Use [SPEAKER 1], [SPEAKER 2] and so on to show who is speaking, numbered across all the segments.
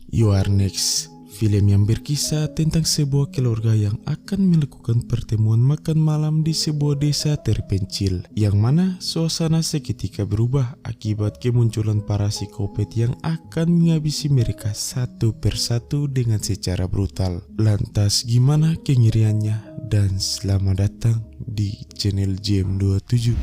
[SPEAKER 1] You Are Next, film yang berkisah tentang sebuah keluarga yang akan melakukan pertemuan makan malam di sebuah desa terpencil, yang mana suasana seketika berubah akibat kemunculan para psikopat yang akan menghabisi mereka satu persatu dengan secara brutal. Lantas gimana kengeriannya? Dan selamat datang di channel JM27.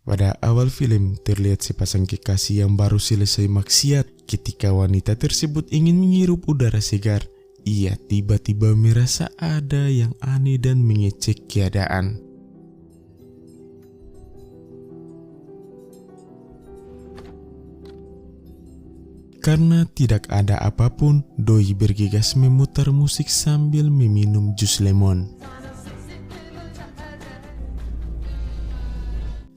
[SPEAKER 1] Pada awal film, terlihat sepasang kekasih yang baru selesai maksiat. Ketika wanita tersebut ingin menghirup udara segar, ia tiba-tiba merasa ada yang aneh dan mengecek keadaan. Karena tidak ada apapun, Doi bergegas memutar musik sambil meminum jus lemon.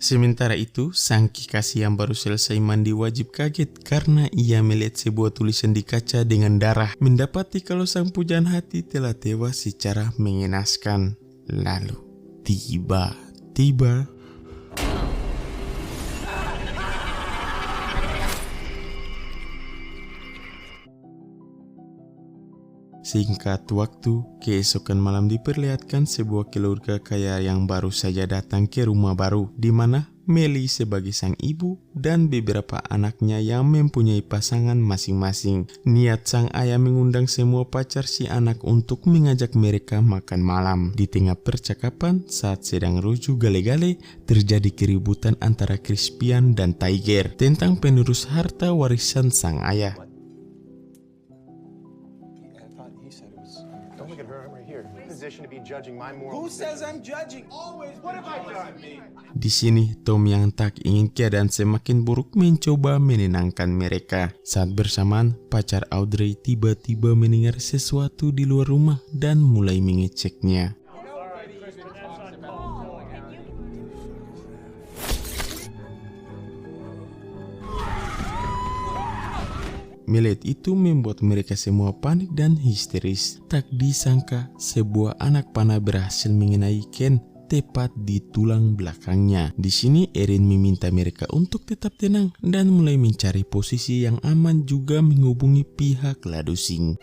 [SPEAKER 1] Sementara itu, sang kekasih yang baru selesai mandi wajib kaget karena ia melihat sebuah tulisan di kaca dengan darah, mendapati kalau sang pujaan hati telah tewas secara mengenaskan. Lalu, tiba-tiba singkat waktu, keesokan malam diperlihatkan sebuah keluarga kaya yang baru saja datang ke rumah baru, di mana Melly sebagai sang ibu dan beberapa anaknya yang mempunyai pasangan masing-masing. Niat sang ayah mengundang semua pacar si anak untuk mengajak mereka makan malam. Di tengah percakapan, saat sedang rujuk gale-gale, terjadi keributan antara Crispian dan Tiger tentang penerus harta warisan sang ayah. Di sini, Tom yang tak ingin keadaan semakin buruk mencoba menenangkan mereka. Saat bersamaan, pacar Audrey tiba-tiba mendengar sesuatu di luar rumah dan mulai mengeceknya. Melihat itu membuat mereka semua panik dan histeris. Tak disangka, sebuah anak panah berhasil mengenai Ken tepat di tulang belakangnya. Di sini Erin meminta mereka untuk tetap tenang dan mulai mencari posisi yang aman, juga menghubungi pihak Ladusing.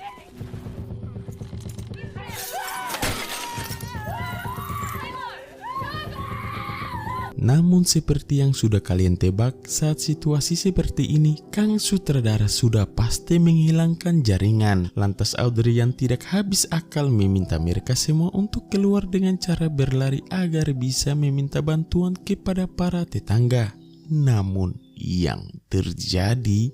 [SPEAKER 1] Namun seperti yang sudah kalian tebak, saat situasi seperti ini, Kang sutradara sudah pasti menghilangkan jaringan. Lantas Audrey yang tidak habis akal meminta mereka semua untuk keluar dengan cara berlari agar bisa meminta bantuan kepada para tetangga. Namun yang terjadi,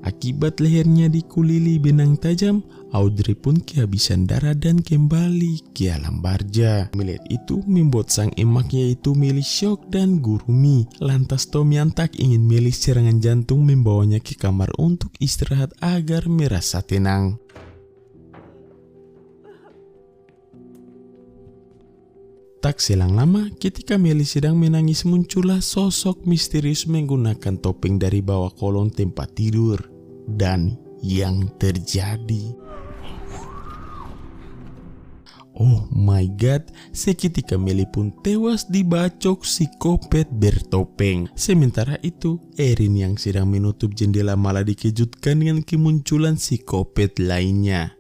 [SPEAKER 1] akibat lehernya dikulili benang tajam, Audrey pun kehabisan darah dan kembali ke alam barja. Melihat itu membuat sang emak yaitu Melly shock dan gurumi. Lantas Tom yang tak ingin Melly serangan jantung membawanya ke kamar untuk istirahat agar merasa tenang. Tak selang lama, ketika Melly sedang menangis, muncullah sosok misterius menggunakan topeng dari bawah kolong tempat tidur. Dan yang terjadi, oh my god, seketika Melly pun tewas dibacok psikopat bertopeng. Sementara itu, Erin yang sedang menutup jendela malah dikejutkan dengan kemunculan psikopat lainnya.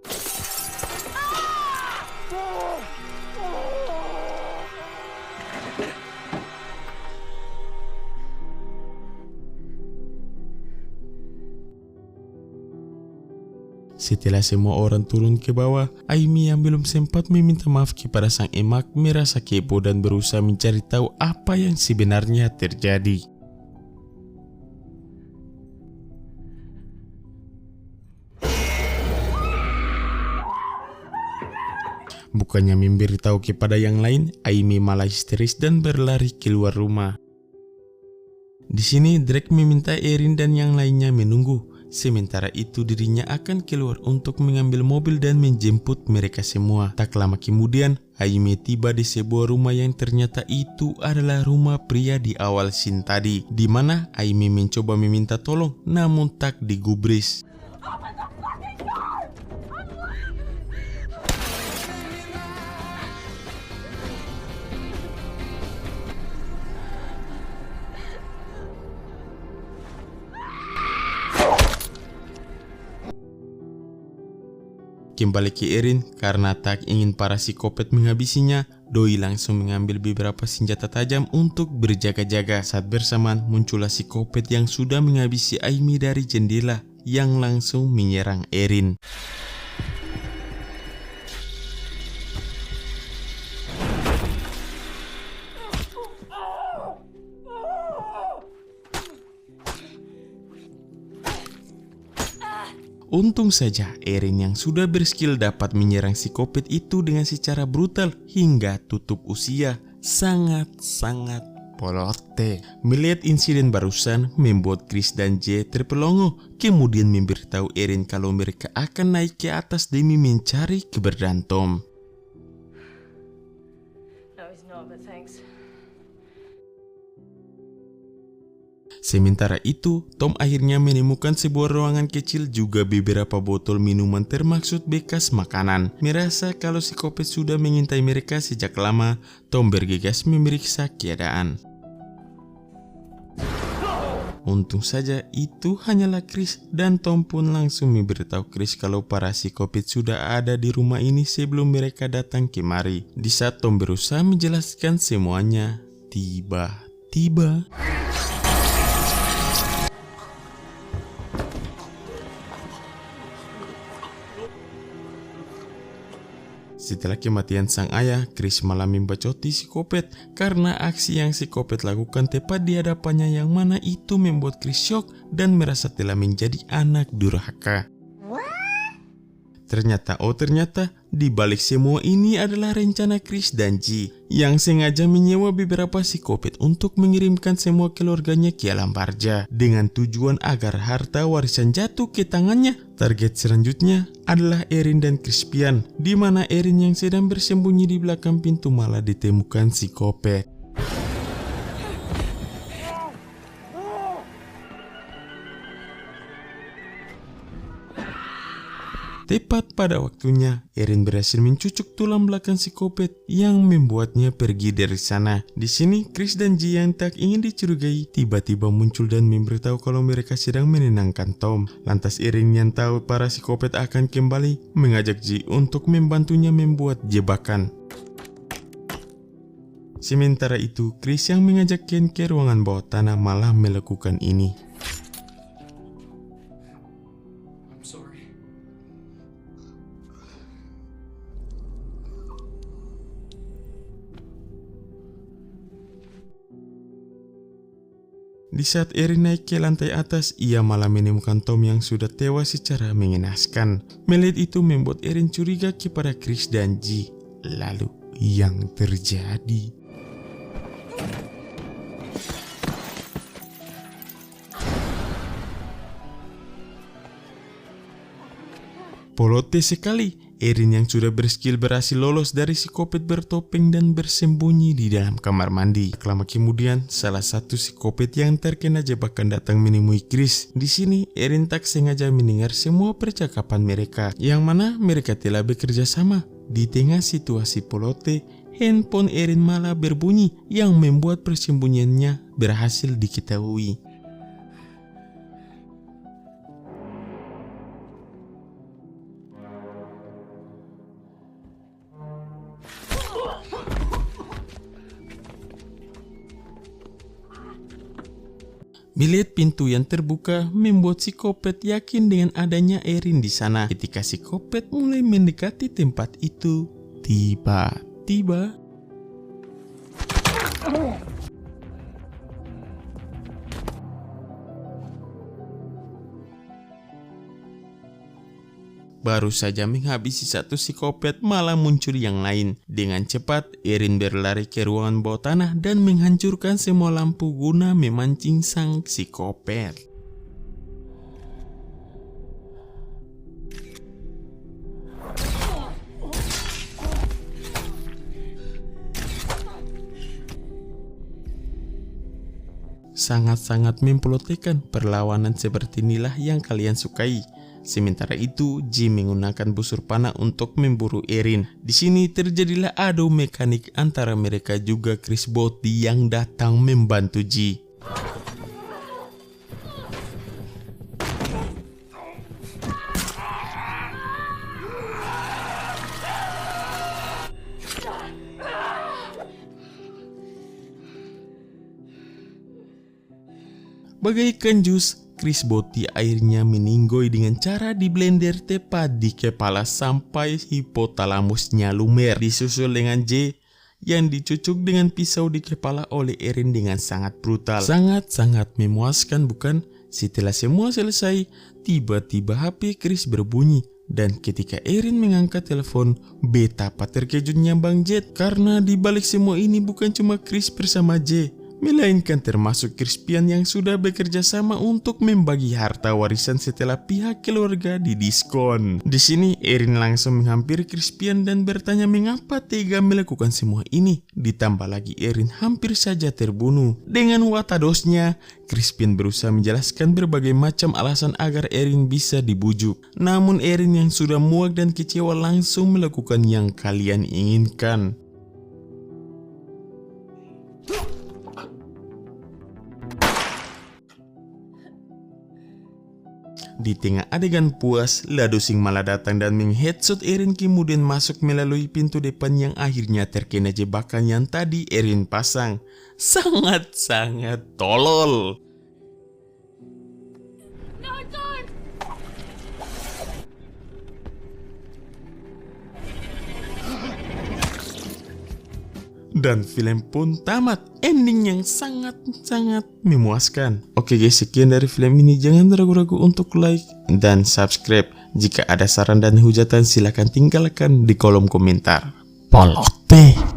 [SPEAKER 1] Setelah semua orang turun ke bawah, Amy yang belum sempat meminta maaf kepada sang emak merasa kepo dan berusaha mencari tahu apa yang sebenarnya terjadi. Bukannya memberitahu kepada yang lain, Amy malah histeris dan berlari keluar rumah. Di sini Drake meminta Erin dan yang lainnya menunggu. Sementara itu dirinya akan keluar untuk mengambil mobil dan menjemput mereka semua. Tak lama kemudian, Aime tiba di sebuah rumah yang ternyata itu adalah rumah pria di awal scene tadi, di mana Aime mencoba meminta tolong namun tak digubris. Kembali ke Erin, karena tak ingin para psikopat menghabisinya, Doi langsung mengambil beberapa senjata tajam untuk berjaga-jaga. Saat bersamaan muncullah psikopat yang sudah menghabisi Aime dari jendela yang langsung menyerang Erin. Untung saja Erin yang sudah berskill dapat menyerang psikopat itu dengan secara brutal hingga tutup usia. Sangat-sangat polote. Melihat insiden barusan membuat Chris dan Jay terpelongo, kemudian memberitahu Erin kalau mereka akan naik ke atas demi mencari keberadaan Tom. Sementara itu, Tom akhirnya menemukan sebuah ruangan kecil juga beberapa botol minuman termaksud bekas makanan. Merasa kalau psikopat sudah mengintai mereka sejak lama, Tom bergegas memeriksa keadaan. Untung saja itu hanyalah Chris dan Tom pun langsung memberitahu Chris kalau para psikopat sudah ada di rumah ini sebelum mereka datang kemari. Di saat Tom berusaha menjelaskan semuanya, tiba-tiba setelah kematian sang ayah, Chris malah membacoti psikopat karena aksi yang psikopat lakukan tepat di hadapannya, yang mana itu membuat Chris shock dan merasa telah menjadi anak durhaka. Ternyata di balik semua ini adalah rencana Chris dan G yang sengaja menyewa beberapa psikopat untuk mengirimkan semua keluarganya ke alam barja dengan tujuan agar harta warisan jatuh ke tangannya. Target selanjutnya adalah Erin dan Crispian, di mana Erin yang sedang bersembunyi di belakang pintu malah ditemukan psikopat. Tepat pada waktunya, Erin berhasil mencucuk tulang belakang psikopat yang membuatnya pergi dari sana. Di sini, Chris dan Ji yang tak ingin dicurigai tiba-tiba muncul dan memberitahu kalau mereka sedang menenangkan Tom. Lantas Erin yang tahu para psikopat akan kembali mengajak Ji untuk membantunya membuat jebakan. Sementara itu, Chris yang mengajak Ken ke ruangan bawah tanah malah melakukan ini. Di saat Erin naik ke lantai atas, ia malah menemukan Tom yang sudah tewas secara mengenaskan. Melihat itu membuat Erin curiga kepada Chris dan G. Lalu yang terjadi? Polote sekali. Erin yang sudah berskill berhasil lolos dari psikopat bertopeng dan bersembunyi di dalam kamar mandi. Lama kemudian, salah satu psikopat yang terkena jebakan datang menemui Chris. Di sini, Erin tak sengaja mendengar semua percakapan mereka, yang mana mereka telah bekerja sama. Di tengah situasi polote, handphone Erin malah berbunyi yang membuat persembunyiannya berhasil diketahui. Melihat pintu yang terbuka membuat psikopat yakin dengan adanya Erin di sana. Ketika psikopat mulai mendekati tempat itu, tiba-tiba Baru saja menghabisi satu psikopat, malah muncul yang lain. Dengan cepat, Erin berlari ke ruangan bawah tanah dan menghancurkan semua lampu guna memancing sang psikopat. Sangat-sangat memperolehkan perlawanan seperti inilah yang kalian sukai. Sementara itu, G menggunakan busur panah untuk memburu Erin. Di sini terjadilah adu mekanik antara mereka juga Chris Botti yang datang membantu G. Bagaikan jus, Chris Botti akhirnya meninggoy dengan cara di blender tepat di kepala sampai hipotalamusnya lumer. Disusul dengan J yang dicucuk dengan pisau di kepala oleh Erin dengan sangat brutal. Sangat-sangat memuaskan, bukan? Setelah semua selesai, tiba-tiba HP Chris berbunyi. Dan ketika Erin mengangkat telepon, betapa terkejutnya Bang Jet. Karena di balik semua ini bukan cuma Chris bersama J, melainkan termasuk Crispian yang sudah bekerja sama untuk membagi harta warisan setelah pihak keluarga didiskon. Di sini Erin langsung menghampiri Crispian dan bertanya mengapa tega melakukan semua ini. Ditambah lagi Erin hampir saja terbunuh. Dengan watadosnya, Crispian berusaha menjelaskan berbagai macam alasan agar Erin bisa dibujuk. Namun Erin yang sudah muak dan kecewa langsung melakukan yang kalian inginkan. Di tengah adegan puas, Ladosing malah datang dan mengheadshot Erin kemudian masuk melalui pintu depan yang akhirnya terkena jebakan yang tadi Erin pasang. Sangat-sangat tolol. Dan film pun tamat. Ending yang sangat-sangat memuaskan. Oke guys, sekian dari film ini. Jangan ragu-ragu untuk like dan subscribe. Jika ada saran dan hujatan silahkan tinggalkan di kolom komentar. Polote.